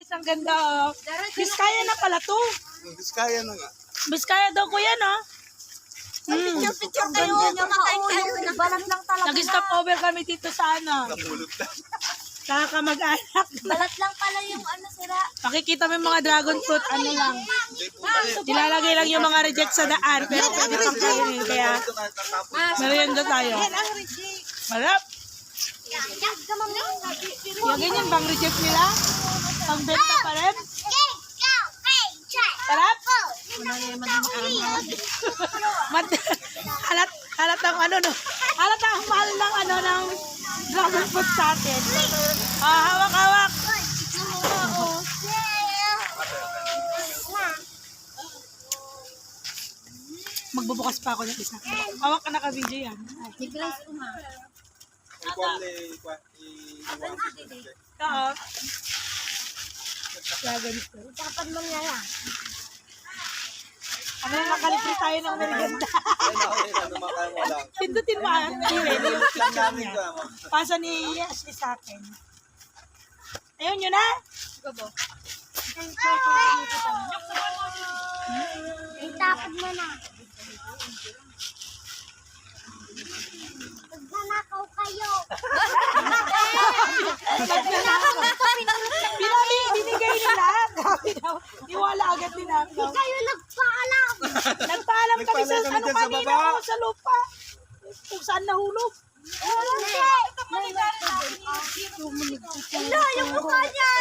Ang ganda, oh. Biskaya na pala to. Biskaya na nga. Biskaya daw ko yan, oh. Picture kayo. Yung balat lang talaga. Nag-stop over kami dito sa ano. Napulot na. Kakamag-anak. Balat lang pala yung ano sira. Makikita mo yung mga dragon fruit, ano lang. Nilalagay lang yung mga reject sa daan, pero pwede pang kainin. Kaya, merienda tayo. Malap. Yung ganyan bang reject nila? Pangbenta pa rin? Sarap? Halat ang ano, no? Halat ang mahal ng ano, ng dragon fruit sa atin. Hawak-hawak. Magbubukas pa ako ng isa. Hawak ka naka-video yan. Nag-rice ko ma. Oo. Dragon fruit. Dapat mangyaya. Ano yung makalibre tayo ng merienda? Pindutin mo ang yung picture niya. Pasa ni Ashley sa akin. Ayun yun na. Itapad mo na. Magnanakaw kayo. Binigay nila. Iwala agad nila. Kayo nagpaalam. Nagpaalam kami sa Nagpaalam ano kami dyan sa kanina baba. ko, sa lupa. Kung saan nahulog. Ilo, yung mukha niya.